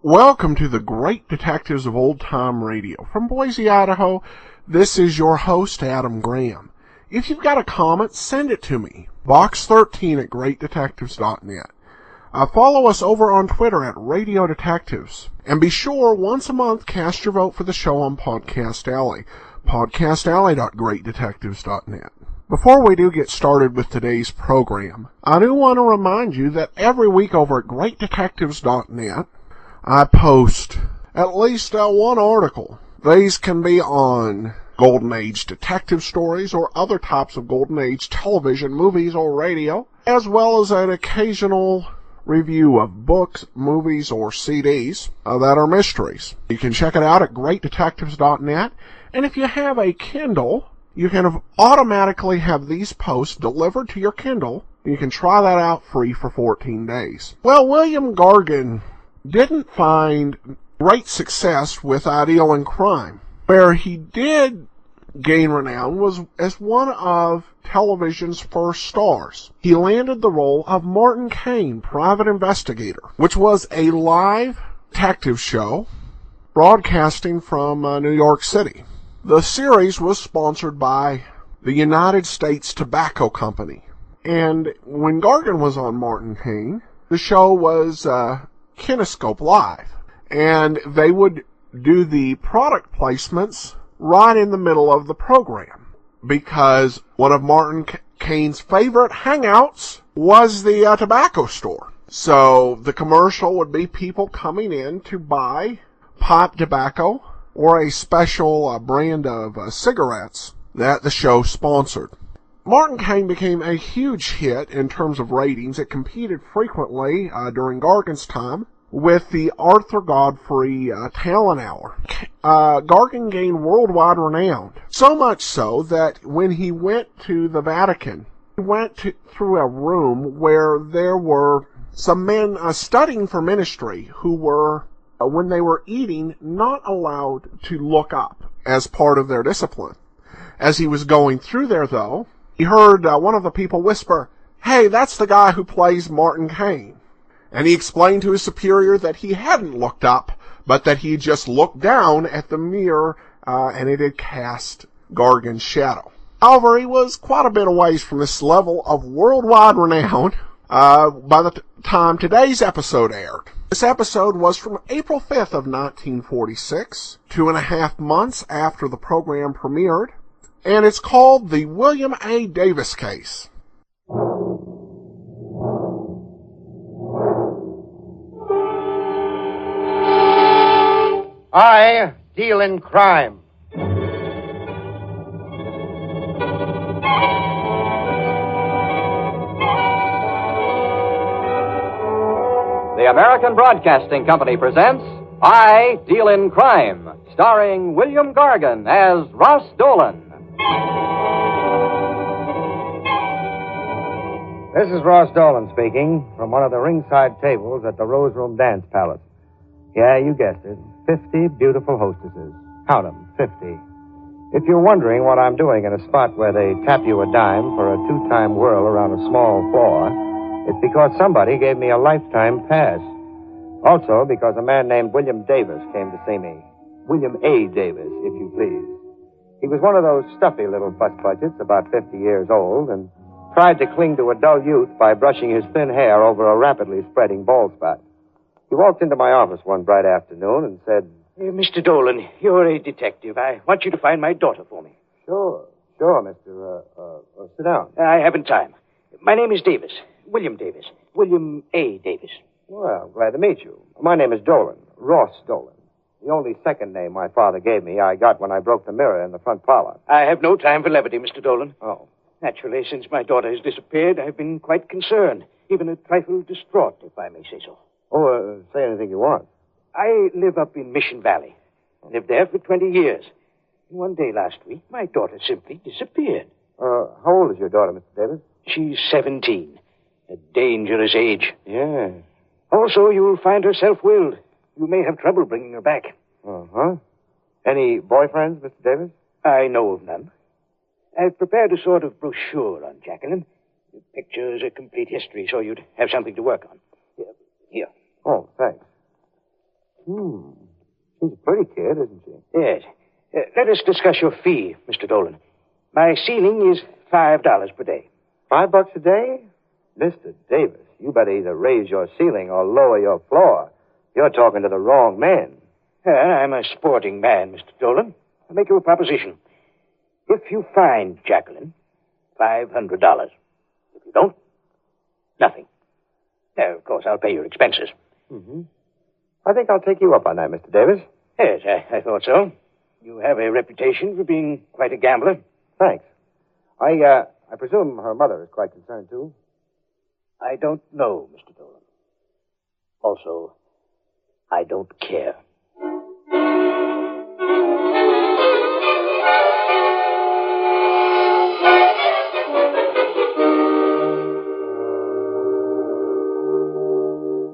Welcome to the Great Detectives of Old Time Radio. From Boise, Idaho, this is your host, Adam Graham. If you've got a comment, send it to me. Box 13 at greatdetectives.net. Follow us over on Twitter at Radio Detectives. And be sure, once a month, cast your vote for the show on Podcast Alley. podcastalley.greatdetectives.net. Before we do get started with today's program, I do want to remind you that every week over at greatdetectives.net, I post at least one article. These can be on Golden Age detective stories or other types of Golden Age television, movies, or radio, as well as an occasional review of books, movies, or CDs that are mysteries. You can check it out at greatdetectives.net, and if you have a Kindle, you can automatically have these posts delivered to your Kindle. You can try that out free for 14 days. Well, William Gargan didn't find great success with Ideal in Crime. Where he did gain renown was as one of television's first stars. He landed the role of Martin Kane, Private Investigator, which was a live detective show broadcasting from New York City. The series was sponsored by the United States Tobacco Company. And when Gargan was on Martin Kane, the show was Kinescope Live, and they would do the product placements right in the middle of the program, because one of Martin Kane's favorite hangouts was the tobacco store. So the commercial would be people coming in to buy pipe tobacco or a special brand of cigarettes that the show sponsored. Martin Kane became a huge hit in terms of ratings. It competed frequently during Gargan's time with the Arthur Godfrey Talent Hour. Gargan gained worldwide renown, so much so that when he went to the Vatican, he went through a room where there were some men studying for ministry who were, when they were eating, not allowed to look up as part of their discipline. As he was going through there, though, he heard one of the people whisper, "Hey, that's the guy who plays Martin Kane." And he explained to his superior that he hadn't looked up, but that he just looked down at the mirror, and it had cast Gargan's shadow. However, he was quite a bit away from this level of worldwide renown by the time today's episode aired. This episode was from April 5th of 1946, 2.5 months after the program premiered, and it's called The William A. Davis Case. I deal in crime. The American Broadcasting Company presents I Deal in Crime, starring William Gargan as Ross Dolan. This is Ross Dolan speaking from one of the ringside tables at the Rose Room Dance Palace. Yeah, you guessed it. 50 beautiful hostesses. Count them, 50. If you're wondering what I'm doing in a spot where they tap you a dime for a 2-time whirl around a small floor, it's because somebody gave me a lifetime pass. Also because a man named William Davis came to see me. William A. Davis, if you please. He was one of those stuffy little butt-budgets, about 50 years old, and tried to cling to a dull youth by brushing his thin hair over a rapidly spreading bald spot. He walked into my office one bright afternoon and said, Mr. Dolan, you're a detective. I want you to find my daughter for me. Sure, Mr. Sit down. I haven't time. My name is Davis. William Davis. William A. Davis. Well, glad to meet you. My name is Dolan. Ross Dolan. The only second name my father gave me I got when I broke the mirror in the front parlor. I have no time for levity, Mr. Dolan. Oh. Naturally, since my daughter has disappeared, I've been quite concerned, even a trifle distraught, if I may say so. Oh, say anything you want. I live up in Mission Valley. Lived there for 20 years. One day last week, my daughter simply disappeared. How old is your daughter, Mr. Davis? She's 17. A dangerous age. Yeah. Also, you'll find her self-willed. You may have trouble bringing her back. Uh-huh. Any boyfriends, Mr. Davis? I know of none. I've prepared a sort of brochure on Jacqueline. Pictures, a complete history, so you'd have something to work on. Here. Oh, thanks. She's a pretty kid, isn't she? Yes. Let us discuss your fee, Mr. Dolan. My ceiling is $5 per day. $5 a day? Mr. Davis, you better either raise your ceiling or lower your floor. You're talking to the wrong man. I'm a sporting man, Mr. Dolan. I'll make you a proposition. If you find Jacqueline, $500. If you don't, nothing. Of course, I'll pay your expenses. Mm-hmm. I think I'll take you up on that, Mr. Davis. Yes, I thought so. You have a reputation for being quite a gambler. Thanks. I presume her mother is quite concerned, too. I don't know, Mr. Dolan. Also, I don't care.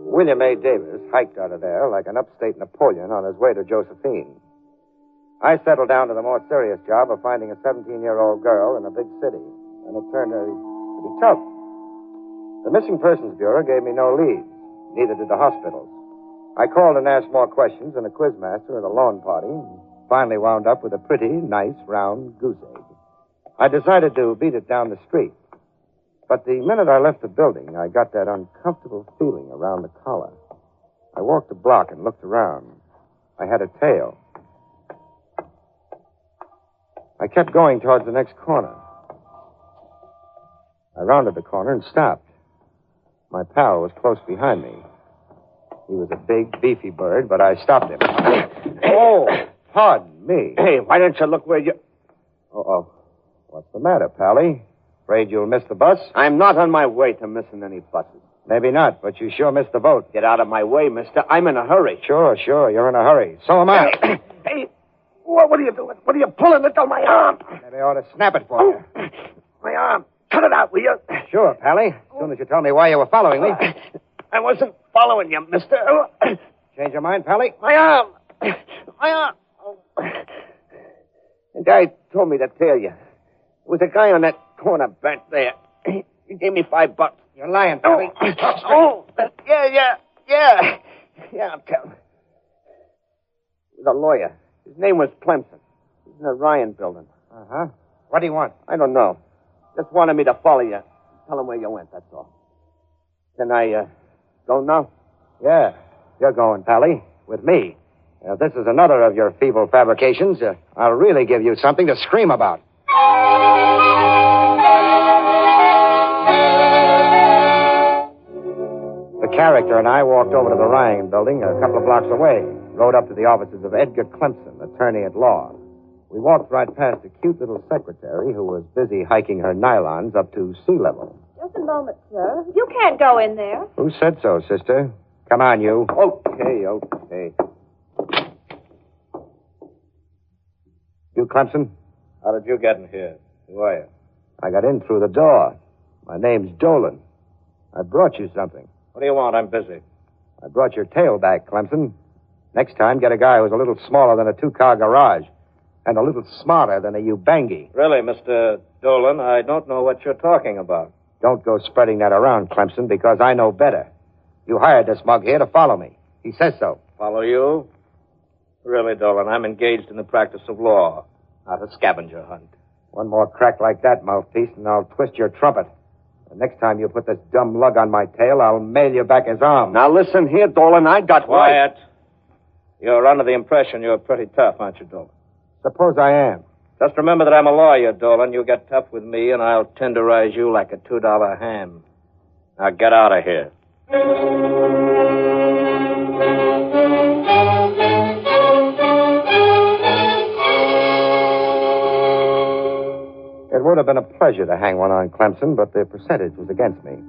William A. Davis hiked out of there like an upstate Napoleon on his way to Josephine. I settled down to the more serious job of finding a 17-year-old girl in a big city, and it turned out to be tough. The Missing Persons Bureau gave me no leads. Neither did the hospitals. I called and asked more questions than a quizmaster at a lawn party, and finally wound up with a pretty, nice, round goose egg. I decided to beat it down the street. But the minute I left the building, I got that uncomfortable feeling around the collar. I walked the block and looked around. I had a tail. I kept going towards the next corner. I rounded the corner and stopped. My pal was close behind me. He was a big, beefy bird, but I stopped him. Oh, pardon me. Hey, why don't you look where you... Uh-oh. What's the matter, Pally? Afraid you'll miss the bus? I'm not on my way to missing any buses. Maybe not, but you sure missed the boat. Get out of my way, mister. I'm in a hurry. Sure. You're in a hurry. So am I. Hey, what are you doing? What are you pulling it on my arm? Maybe I ought to snap it for you. My arm. Cut it out, will you? Sure, Pally. As soon as you tell me why you were following me. I wasn't following you, mister. Change your mind, Pally? My arm. My arm. The guy told me to tell you. There was a guy on that corner back there. He gave me $5. You're lying, Pally. Yeah, I'll tell him. He was a lawyer. His name was Clemson. He's in the Ryan building. Uh-huh. What do you want? I don't know. Just wanted me to follow you. Tell him where you went, that's all. Can I, go now? Yeah, you're going, Pally, with me. This is another of your feeble fabrications. I'll really give you something to scream about. The character and I walked over to the Ryan building a couple of blocks away, rode up to the offices of Edgar Clemson, attorney at law. We walked right past a cute little secretary who was busy hiking her nylons up to sea level. Just a moment, sir. You can't go in there. Who said so, sister? Come on, you. Okay. You, Clemson? How did you get in here? Who are you? I got in through the door. My name's Dolan. I brought you something. What do you want? I'm busy. I brought your tail back, Clemson. Next time, get a guy who's a little smaller than a two-car garage and a little smarter than a Ubangi. Really, Mr. Dolan, I don't know what you're talking about. Don't go spreading that around, Clemson, because I know better. You hired this mug here to follow me. He says so. Follow you? Really, Dolan, I'm engaged in the practice of law, not a scavenger hunt. One more crack like that, mouthpiece, and I'll twist your trumpet. The next time you put this dumb lug on my tail, I'll mail you back his arm. Now listen here, Dolan, I got... Quiet. You're under the impression you're pretty tough, aren't you, Dolan? Suppose I am. Just remember that I'm a lawyer, Dolan. You get tough with me, and I'll tenderize you like a $2 ham. Now get out of here. It would have been a pleasure to hang one on Clemson, but the percentage was against me.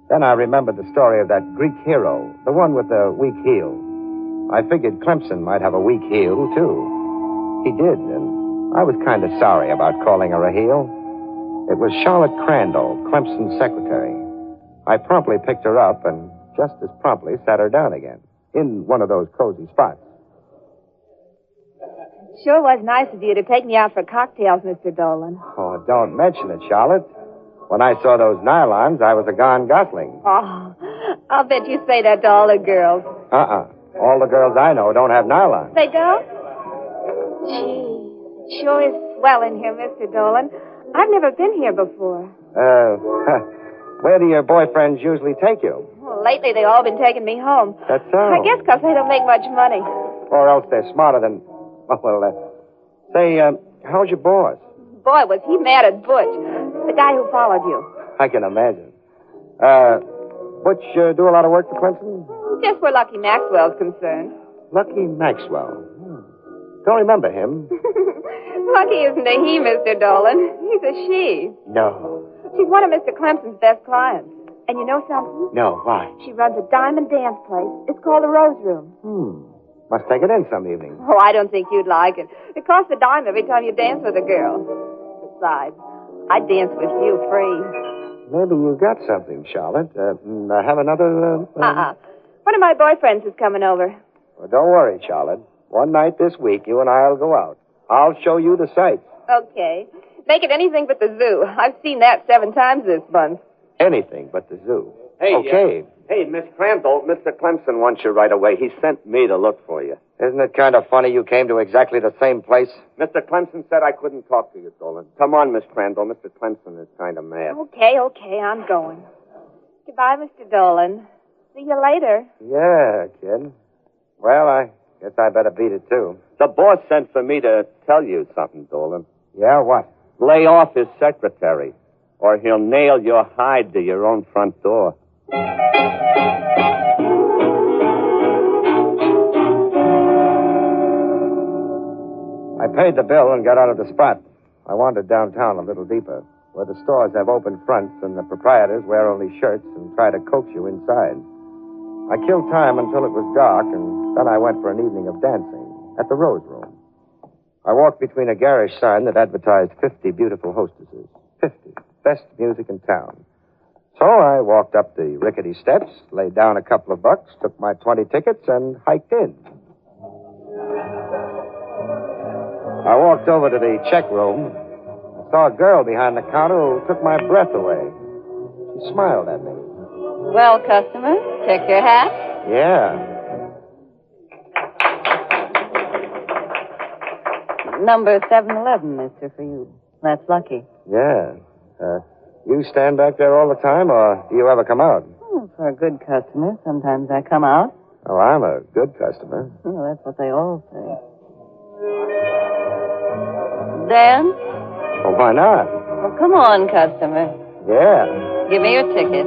Then I remembered the story of that Greek hero, the one with the weak heel. I figured Clemson might have a weak heel, too. He did, and I was kind of sorry about calling her a heel. It was Charlotte Crandall, Clemson's secretary. I promptly picked her up and just as promptly sat her down again, in one of those cozy spots. Sure was nice of you to take me out for cocktails, Mr. Dolan. Oh, don't mention it, Charlotte. When I saw those nylons, I was a gone gosling. Oh, I'll bet you say that to all the girls. All the girls I know don't have nylons. They don't? Gee, sure is swell in here, Mr. Dolan. I've never been here before. Where do your boyfriends usually take you? Well, lately they've all been taking me home. That's so. I guess because they don't make much money. Or else they're smarter than... Say, how's your boss? Boy, was he mad at Butch, the guy who followed you. I can imagine. Butch do a lot of work for Clemson? Just where Lucky Maxwell's concerned. Lucky Maxwell. Don't remember him. Lucky isn't a he, Mr. Dolan. He's a she. No. She's one of Mr. Clemson's best clients. And you know something? No, why? She runs a diamond dance place. It's called the Rose Room. Must take it in some evening. Oh, I don't think you'd like it. It costs a dime every time you dance with a girl. Besides, I dance with you free. Maybe you got something, Charlotte. Have another... One of my boyfriends is coming over. Well, don't worry, Charlotte. One night this week, you and I'll go out. I'll show you the sights. Okay. Make it anything but the zoo. I've seen that 7 times this month. Anything but the zoo. Hey, okay. Hey, Miss Crandall, Mr. Clemson wants you right away. He sent me to look for you. Isn't it kind of funny you came to exactly the same place? Mr. Clemson said I couldn't talk to you, Dolan. Come on, Miss Crandall. Mr. Clemson is kind of mad. Okay, I'm going. Goodbye, Mr. Dolan. See you later. Yeah, kid. Well, I guess I better beat it, too. The boss sent for me to tell you something, Dolan. Yeah, what? Lay off his secretary, or he'll nail your hide to your own front door. I paid the bill and got out of the spot. I wandered downtown a little deeper, where the stores have open fronts and the proprietors wear only shirts and try to coax you inside. I killed time until it was dark, and then I went for an evening of dancing at the Rose Room. I walked between a garish sign that advertised 50 beautiful hostesses. 50. Best music in town. So I walked up the rickety steps, laid down a couple of bucks, took my 20 tickets, and hiked in. I walked over to the check room. I saw a girl behind the counter who took my breath away. She smiled at me. Well, customer, check your hat. Yeah. Number 711, mister, for you. That's lucky. Yeah. You stand back there all the time, or do you ever come out? Oh, for a good customer, sometimes I come out. Oh, I'm a good customer. Well, that's what they all say. Dan? Well, why not? Well, come on, customer. Yeah. Give me your ticket.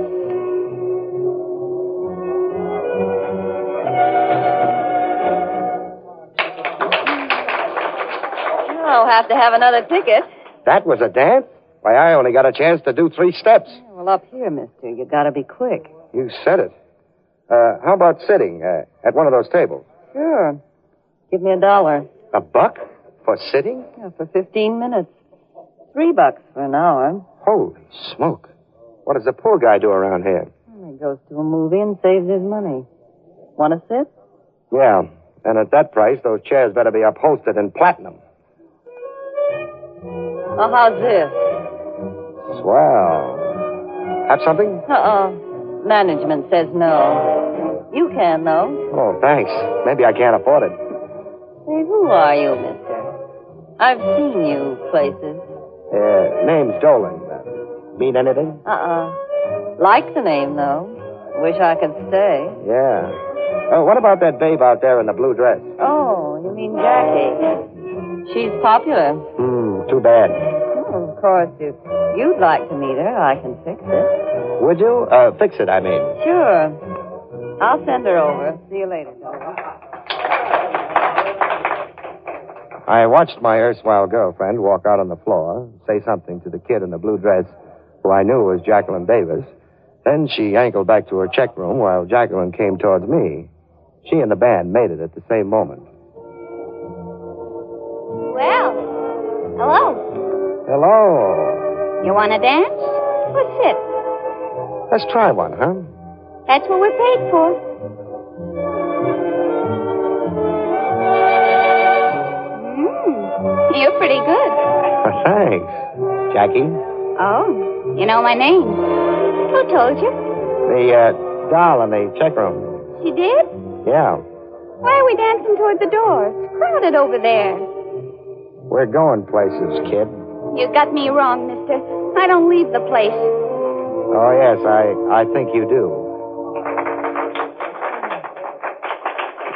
I'll have to have another ticket. That was a dance? Why, I only got a chance to do 3 steps. Well, up here, mister, you gotta be quick. You said it. How about sitting at one of those tables? Sure. Give me $1. $1 for sitting? Yeah, for 15 minutes. $3 for an hour. Holy smoke. What does the poor guy do around here? He goes to a movie and saves his money. Want to sit? Yeah, and at that price, those chairs better be upholstered in platinum. Oh, how's this? Swell. Have something? Management says no. You can, though. Oh, thanks. Maybe I can't afford it. Say, who are you, mister? I've seen you places. Name's Dolan. Mean anything? Like the name, though. Wish I could stay. Yeah. What about that babe out there in the blue dress? Oh, you mean Jackie. She's popular. Too bad. Oh, of course, if you'd like to meet her, I can fix it. Would you? Fix it, I mean. Sure. I'll send her over. See you later, Dolan. I watched my erstwhile girlfriend walk out on the floor, say something to the kid in the blue dress, who I knew was Jacqueline Davis. Then she angled back to her check room while Jacqueline came towards me. She and the band made it at the same moment. Well, hello. Hello. You want to dance? Or sit? Let's try one, huh? That's what we're paid for. You're pretty good. Thanks. Jackie? Oh, you know my name. Who told you? The doll in the check room. She did? Yeah. Why are we dancing toward the door? It's crowded over there. We're going places, kid. You got me wrong, mister. I don't leave the place. Oh, yes, I think you do.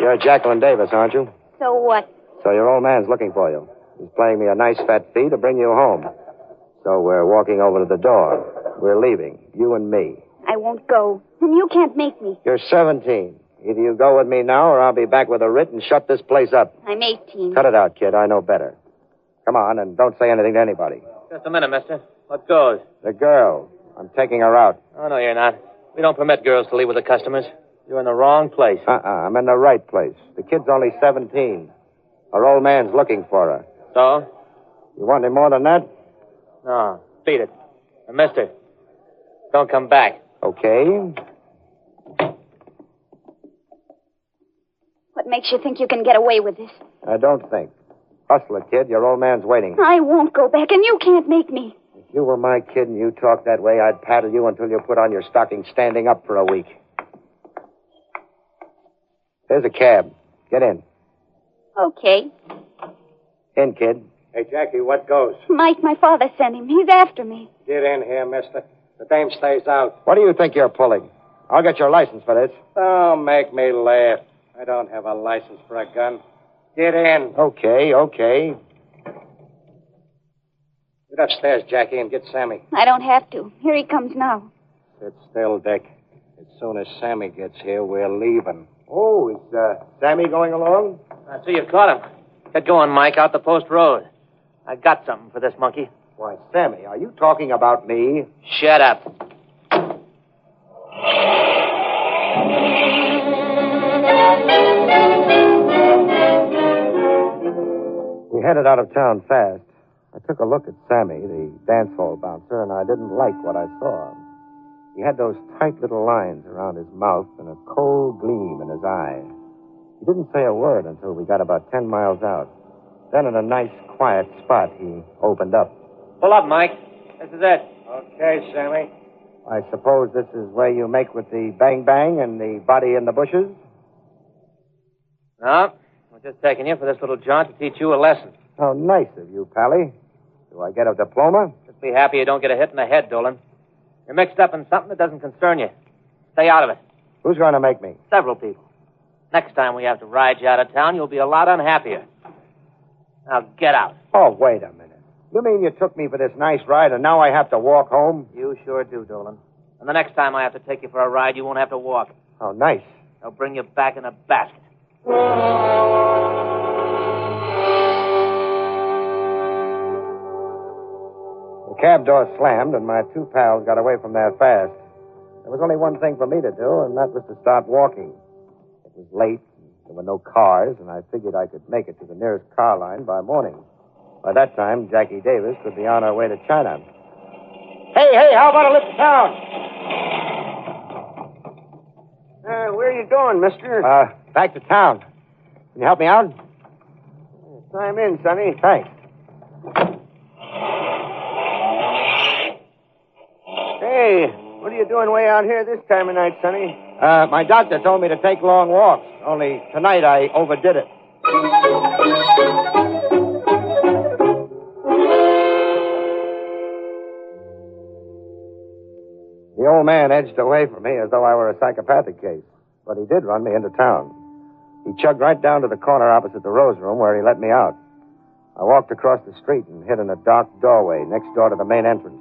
You're Jacqueline Davis, aren't you? So what? So your old man's looking for you. He's playing me a nice fat fee to bring you home. So we're walking over to the door. We're leaving, you and me. I won't go. And you can't make me. You're 17. Either you go with me now or I'll be back with a writ and shut this place up. I'm 18. Cut it out, kid. I know better. Come on, and don't say anything to anybody. Just a minute, mister. What goes? The girl. I'm taking her out. Oh, no, you're not. We don't permit girls to leave with the customers. You're in the wrong place. I'm in the right place. The kid's only 17. Her old man's looking for her. So? You want any more than that? No, beat it. And mister, don't come back. Okay. What makes you think you can get away with this? I don't think. Hustle it, kid. Your old man's waiting. I won't go back, and you can't make me. If you were my kid and you talked that way, I'd paddle you until you put on your stocking standing up for a week. There's a cab. Get in. Okay. In, kid. Hey, Jackie, what goes? Mike, my father sent him. He's after me. Get in here, mister. The dame stays out. What do you think you're pulling? I'll get your license for this. Don't make me laugh. I don't have a license for a gun. Get in. Okay. Get upstairs, Jackie, and get Sammy. I don't have to. Here he comes now. Sit still, Dick. As soon as Sammy gets here, we're leaving. Oh, is Sammy going along? I see you caught him. Get going, Mike, out the post road. I got something for this monkey. Why, Sammy, are you talking about me? Shut up. We headed out of town fast. I took a look at Sammy, the dance hall bouncer, and I didn't like what I saw. He had those tight little lines around his mouth and a cold gleam in his eye. He didn't say a word until we got about 10 miles out. Then, in a nice, quiet spot, he opened up. Pull up, Mike. This is it. Okay, Sammy. I suppose this is where you make with the bang-bang and the body in the bushes? No, we're just taking you for this little jaunt to teach you a lesson. How nice of you, Pally. Do I get a diploma? Just be happy you don't get a hit in the head, Dolan. You're mixed up in something that doesn't concern you. Stay out of it. Who's going to make me? Several people. Next time we have to ride you out of town, you'll be a lot unhappier. Now get out. Oh, wait a minute. You mean you took me for this nice ride and now I have to walk home? You sure do, Dolan. And the next time I have to take you for a ride, you won't have to walk. Oh, nice. I'll bring you back in a basket. The cab door slammed and my two pals got away from there fast. There was only one thing for me to do, and that was to start walking. It was late, there were no cars, and I figured I could make it to the nearest car line by morning. By that time, Jackie Davis would be on her way to China. Hey, how about a lift to town? Where are you going, mister? Back to town. Can you help me out? Climb in, Sonny. Thanks. Hey, what are you doing way out here this time of night, Sonny? My doctor told me to take long walks, only tonight I overdid it. The old man edged away from me as though I were a psychopathic case, but he did run me into town. He chugged right down to the corner opposite the Rose Room where he let me out. I walked across the street and hid in a dark doorway next door to the main entrance.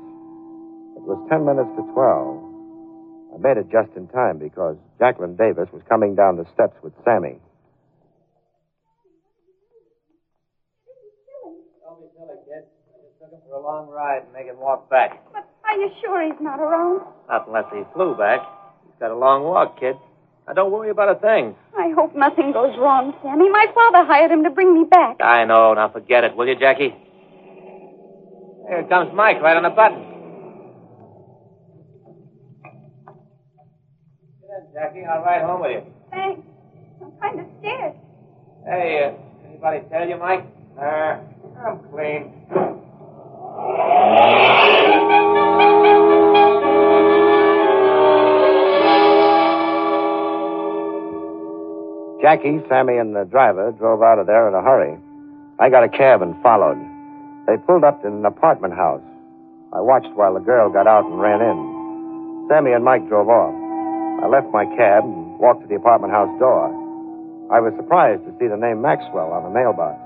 It was 10 minutes to 12. I made it just in time because Jacqueline Davis was coming down the steps with Sammy. Don't be silly, kid. I just took him for a long ride and make him walk back. But are you sure he's not around? Not unless he flew back. He's got a long walk, kid. Now, don't worry about a thing. I hope nothing goes wrong, Sammy. My father hired him to bring me back. I know. Now, forget it, will you, Jackie? Here comes Mike, right on the button. Get in, Jackie. I'll ride home with you. Thanks. I'm kind of scared. Hey, anybody tell you, Mike? I'm clean. Jackie, Sammy, and the driver drove out of there in a hurry. I got a cab and followed. They pulled up in an apartment house. I watched while the girl got out and ran in. Sammy and Mike drove off. I left my cab and walked to the apartment house door. I was surprised to see the name Maxwell on the mailbox.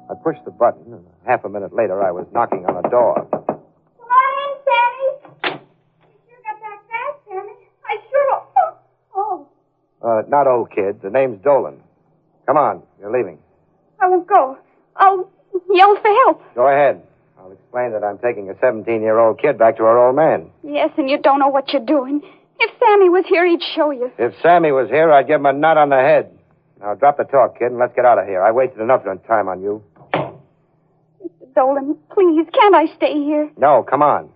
I pushed the button, and half a minute later, I was knocking on a door. Come on in, Sammy. You sure got back fast, Sammy. I sure... Oh. Not old kid. The name's Dolan. Come on, you're leaving. I won't go. I'll yell for help. Go ahead. I'll explain that I'm taking a 17-year-old kid back to her old man. Yes, and you don't know what you're doing. If Sammy was here, he'd show you. If Sammy was here, I'd give him a nut on the head. Now, drop the talk, kid, and let's get out of here. I wasted enough time on you. Mr. Dolan, please, can't I stay here? No, come on.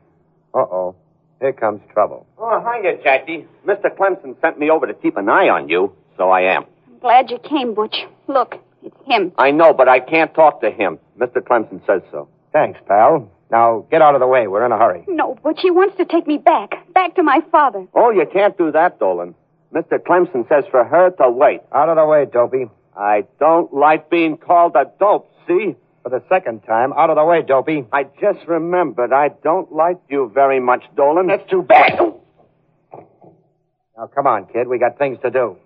Uh-oh. Here comes trouble. Oh, hiya, Jackie. Mr. Clemson sent me over to keep an eye on you, so I am. I'm glad you came, Butch. Look, it's him. I know, but I can't talk to him. Mr. Clemson says so. Thanks, pal. Now, get out of the way. We're in a hurry. No, Butch, he wants to take me back to my father. Oh, you can't do that, Dolan. Mr. Clemson says for her to wait. Out of the way, dopey. I don't like being called a dope, see? For the second time, out of the way, dopey. I just remembered I don't like you very much, Dolan. That's too bad. Now, come on, kid. We got things to do.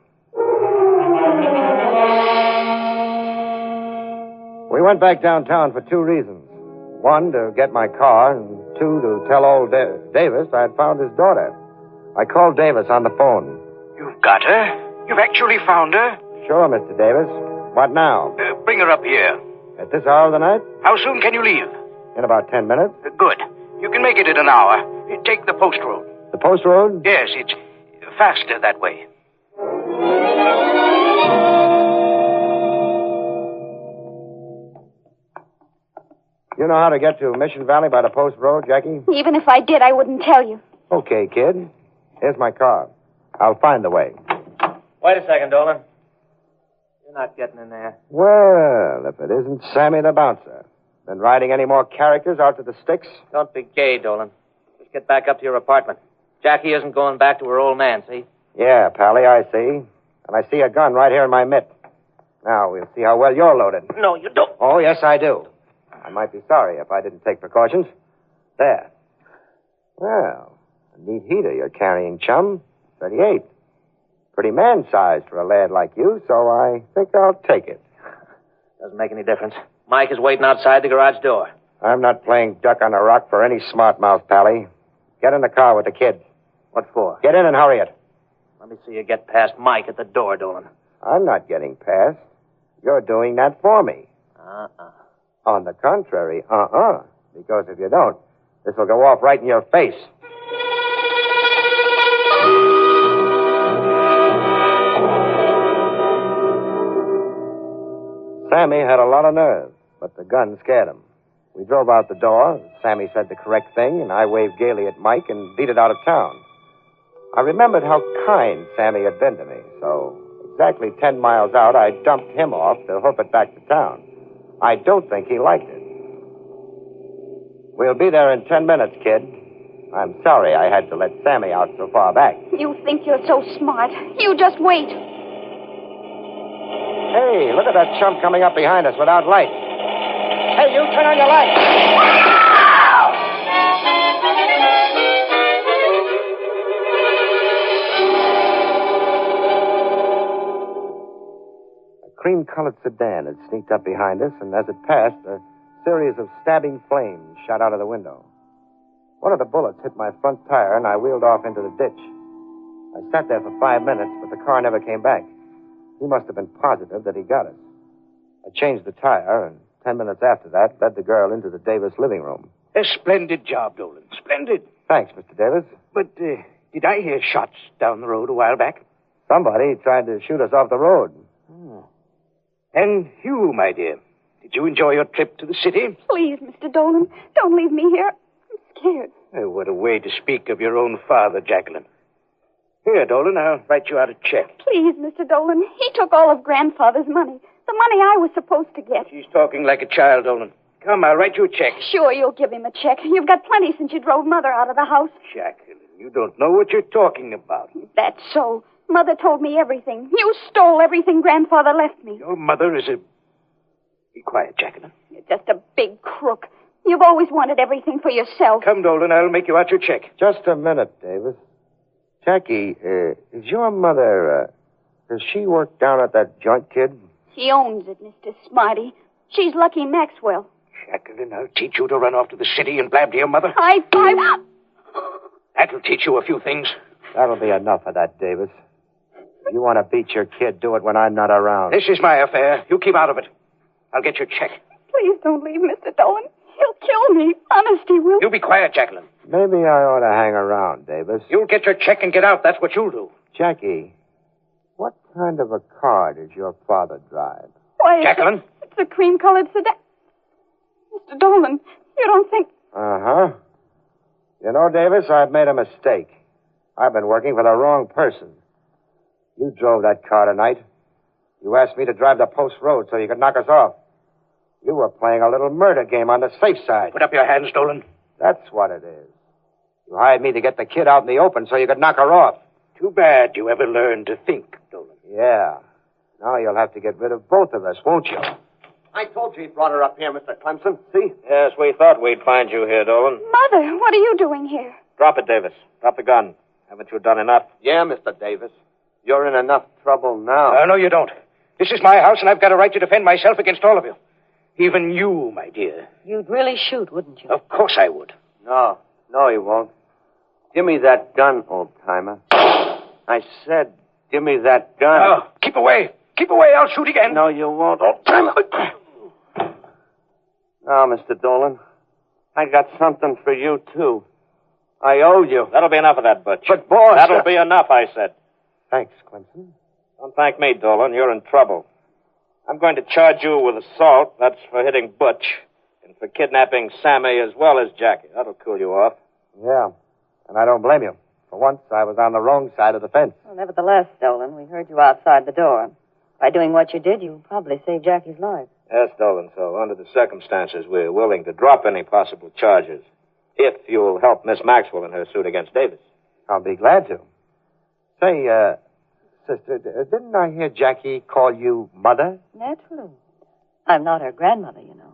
We went back downtown for two reasons. One, to get my car, and two, to tell old Davis I'd found his daughter. I called Davis on the phone. You've got her? You've actually found her? Sure, Mr. Davis. What now? Bring her up here. At this hour of the night? How soon can you leave? In about 10 minutes. Good. You can make it in an hour. Take the post road. The post road? Yes, it's faster that way. You know how to get to Mission Valley by the post road, Jackie? Even if I did, I wouldn't tell you. Okay, kid. Here's my car. I'll find the way. Wait a second, Dolan. You're not getting in there. Well, if it isn't Sammy the Bouncer. Been riding any more characters out to the sticks? Don't be gay, Dolan. Just get back up to your apartment. Jackie isn't going back to her old man, see? Yeah, Pally, I see. And I see a gun right here in my mitt. Now, we'll see how well you're loaded. No, you don't. Oh, yes, I do. I might be sorry if I didn't take precautions. There. Well, a neat heater you're carrying, chum. 38. Pretty man-sized for a lad like you, so I think I'll take it. Doesn't make any difference. Mike is waiting outside the garage door. I'm not playing duck on a rock for any smart mouth, Pally. Get in the car with the kid. What for? Get in and hurry it. Let me see you get past Mike at the door, Dolan. I'm not getting past. You're doing that for me. On the contrary, Because if you don't, this will go off right in your face. Sammy had a lot of nerve, but the gun scared him. We drove out the door. Sammy said the correct thing, and I waved gaily at Mike and beat it out of town. I remembered how kind Sammy had been to me, so exactly 10 miles out, I dumped him off to hoof it back to town. I don't think he liked it. We'll be there in 10 minutes, kid. I'm sorry I had to let Sammy out so far back. You think you're so smart. You just wait. Hey, look at that chump coming up behind us without lights. Hey, you, turn on your lights. A cream-colored sedan had sneaked up behind us, and as it passed, a series of stabbing flames shot out of the window. One of the bullets hit my front tire, and I wheeled off into the ditch. I sat there for 5 minutes, but the car never came back. He must have been positive that he got us. I changed the tire, and 10 minutes after that, led the girl into the Davis living room. A splendid job, Dolan. Splendid. Thanks, Mr. Davis. But did I hear shots down the road a while back? Somebody tried to shoot us off the road. And you, my dear, did you enjoy your trip to the city? Please, Mr. Dolan, don't leave me here. I'm scared. Oh, what a way to speak of your own father, Jacqueline. Here, Dolan, I'll write you out a check. Please, Mr. Dolan. He took all of Grandfather's money. The money I was supposed to get. She's talking like a child, Dolan. Come, I'll write you a check. Sure, you'll give him a check. You've got plenty since you drove Mother out of the house. Jacqueline, you don't know what you're talking about. That's so. Mother told me everything. You stole everything Grandfather left me. Your mother is a... Be quiet, Jacqueline. You're just a big crook. You've always wanted everything for yourself. Come, Dolan, I'll make you out your check. Just a minute, Davis. Jackie, is your mother, does she work down at that joint, kid? She owns it, Mr. Smarty. She's Lucky Maxwell. Jacqueline, I'll teach you to run off to the city and blab to your mother. That'll teach you a few things. That'll be enough of that, Davis. If you want to beat your kid, do it when I'm not around. This is my affair. You keep out of it. I'll get your check. Please don't leave, Mr. Dolan. He'll kill me. Honest, he will. You be quiet, Jacqueline. Maybe I ought to hang around, Davis. You'll get your check and get out. That's what you'll do. Jackie, what kind of a car does your father drive? Why, Jacqueline? It's a cream-colored sedan. Mr. Dolan, you don't think... Uh-huh. You know, Davis, I've made a mistake. I've been working for the wrong person. You drove that car tonight. You asked me to drive the post road so you could knock us off. You were playing a little murder game on the safe side. Put up your hands, Dolan. That's what it is. You hired me to get the kid out in the open so you could knock her off. Too bad you ever learned to think, Dolan. Yeah. Now you'll have to get rid of both of us, won't you? I told you he brought her up here, Mr. Clemson. See? Yes, we thought we'd find you here, Dolan. Mother, what are you doing here? Drop it, Davis. Drop the gun. Haven't you done enough? Yeah, Mr. Davis. You're in enough trouble now. No, you don't. This is my house, and I've got a right to defend myself against all of you. Even you, my dear. You'd really shoot, wouldn't you? Of course I would. No, he won't. Give me that gun, old-timer. I said, give me that gun. Oh, keep away. Keep away. I'll shoot again. No, you won't, old-timer. Now, Mr. Dolan, I got something for you, too. I owe you. That'll be enough of that, Butch. But, boss... That'll be enough, I said. Thanks, Clemson. Don't thank me, Dolan. You're in trouble. I'm going to charge you with assault. That's for hitting Butch. And for kidnapping Sammy as well as Jackie. That'll cool you off. Yeah, and I don't blame you. For once, I was on the wrong side of the fence. Well, nevertheless, Dolan, we heard you outside the door. By doing what you did, you probably saved Jackie's life. Yes, Dolan. So under the circumstances, we're willing to drop any possible charges if you'll help Miss Maxwell in her suit against Davis. I'll be glad to. Say, sister, didn't I hear Jackie call you Mother? Naturally. I'm not her grandmother, you know.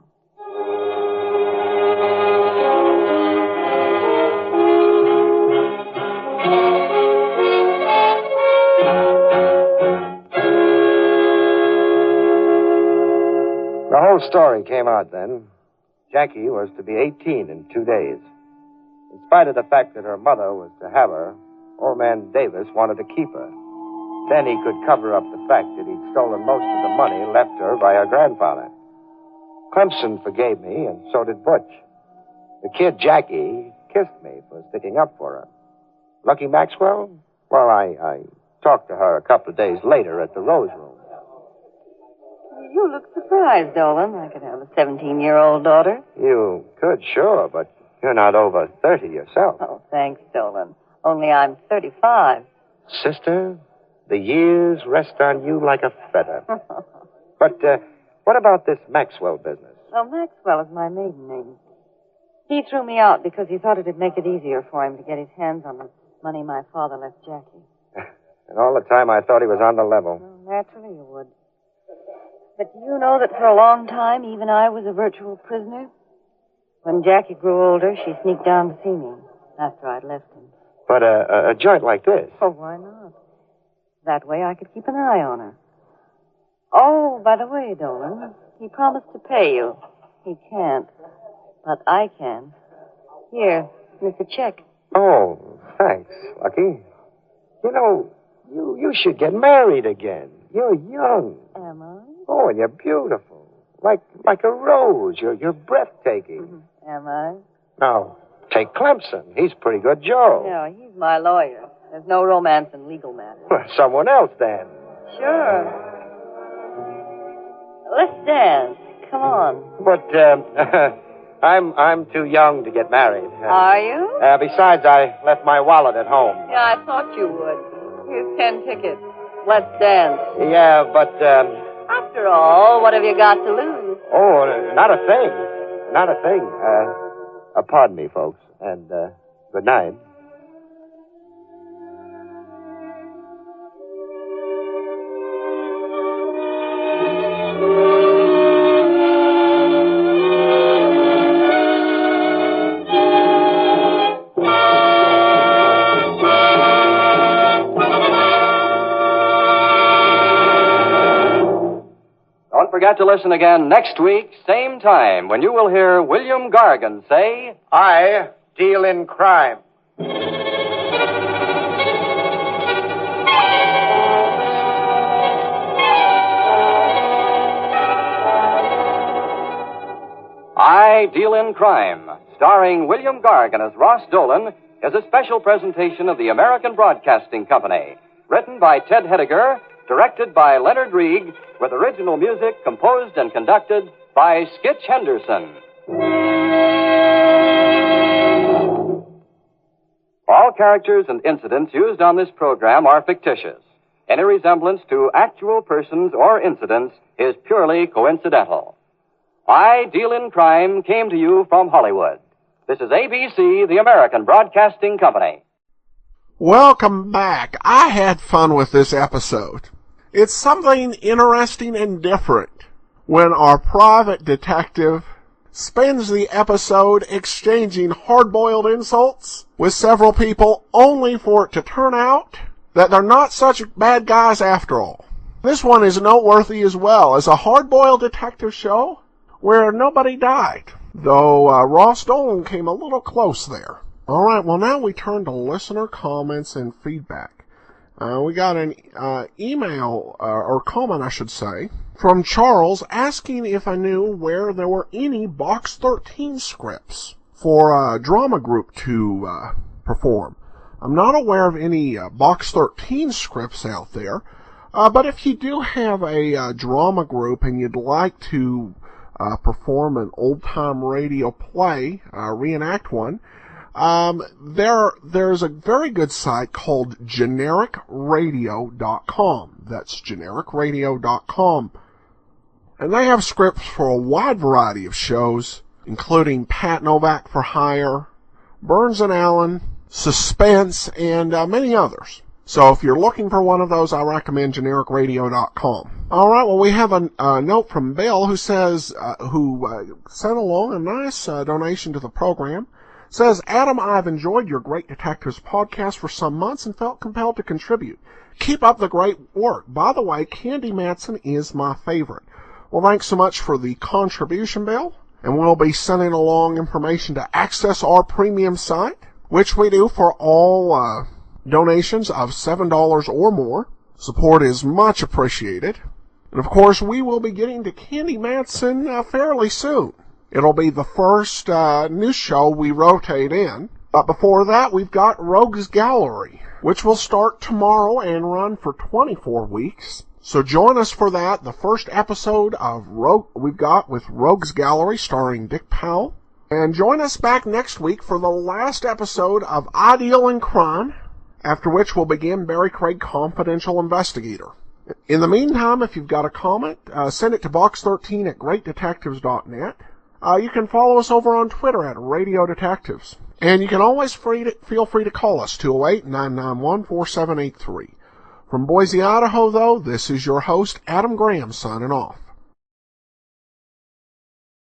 The whole story came out then. Jackie was to be 18 in 2 days. In spite of the fact that her mother was to have her, old man Davis wanted to keep her. Then he could cover up the fact that he'd stolen most of the money left her by her grandfather. Clemson forgave me, and so did Butch. The kid, Jackie, kissed me for sticking up for her. Lucky Maxwell? Well, I talked to her a couple of days later at the Rose Room. You look surprised, Dolan. I could have a 17-year-old daughter. You could, sure, but you're not over 30 yourself. Oh, thanks, Dolan. Only I'm 35. Sister, the years rest on you like a feather. But what about this Maxwell business? Well, Maxwell is my maiden name. He threw me out because he thought it'd make it easier for him to get his hands on the money my father left Jackie. And all the time I thought he was on the level. Well, naturally you would. But do you know that for a long time, even I was a virtual prisoner? When Jackie grew older, she sneaked down to see me after I'd left him. But a joint like this? Oh, why not? That way I could keep an eye on her. Oh, by the way, Dolan, he promised to pay you. He can't, but I can. Here, here's the check. Oh, thanks, Lucky. You know, you should get married again. You're young. Am I? Oh, and you're beautiful. Like a rose. You're breathtaking. Am I? Now, take Clemson. He's pretty good Joe. Yeah, he's my lawyer. There's no romance in legal matters. Well, someone else, then. Sure. Let's dance. Come on. But, I'm too young to get married. Are you? Besides, I left my wallet at home. Yeah, I thought you would. Here's 10 tickets. Let's dance. Yeah, but, After all, what have you got to lose? Oh, not a thing. Not a thing. Pardon me, folks, and, good night. Don't forget to listen again next week, same time, when you will hear William Gargan say, I deal in crime. I Deal in Crime, starring William Gargan as Ross Dolan, is a special presentation of the American Broadcasting Company, written by Ted Hediger, directed by Leonard Rieg, with original music composed and conducted by Skitch Henderson. All characters and incidents used on this program are fictitious. Any resemblance to actual persons or incidents is purely coincidental. I Deal in Crime came to you from Hollywood. This is ABC, the American Broadcasting Company. Welcome back. I had fun with this episode. It's something interesting and different when our private detective spends the episode exchanging hard-boiled insults with several people only for it to turn out that they're not such bad guys after all. This one is noteworthy as well as a hard-boiled detective show where nobody died, though Ross Dolan came a little close there. All right, well, now we turn to listener comments and feedback. We got an email, or comment, I should say, from Charles asking if I knew where there were any Box 13 scripts for a drama group to perform. I'm not aware of any Box 13 scripts out there, but if you do have a drama group and you'd like to perform an old-time radio play, reenact one, there's a very good site called genericradio.com. That's genericradio.com. And they have scripts for a wide variety of shows, including Pat Novak for Hire, Burns and Allen, Suspense, and many others. So if you're looking for one of those, I recommend genericradio.com. All right, well, we have a note from Bill who says, who sent along a nice donation to the program. Says, Adam, I've enjoyed your Great Detectives podcast for some months and felt compelled to contribute. Keep up the great work. By the way, Candy Matson is my favorite. Well, thanks so much for the contribution, Bill. And we'll be sending along information to access our premium site, which we do for all donations of $7 or more. Support is much appreciated. And of course, we will be getting to Candy Matson fairly soon. It'll be the first new show we rotate in. But before that, we've got Rogues Gallery, which will start tomorrow and run for 24 weeks. So join us for that, the first episode of we've got with Rogues Gallery starring Dick Powell. And join us back next week for the last episode of I Deal in Crime, after which we'll begin Barry Craig Confidential Investigator. In the meantime, if you've got a comment, send it to box13@greatdetectives.net. You can follow us over on Twitter at Radio Detectives. And you can always feel free to call us, 208-991-4783. From Boise, Idaho, though, this is your host, Adam Graham, signing off.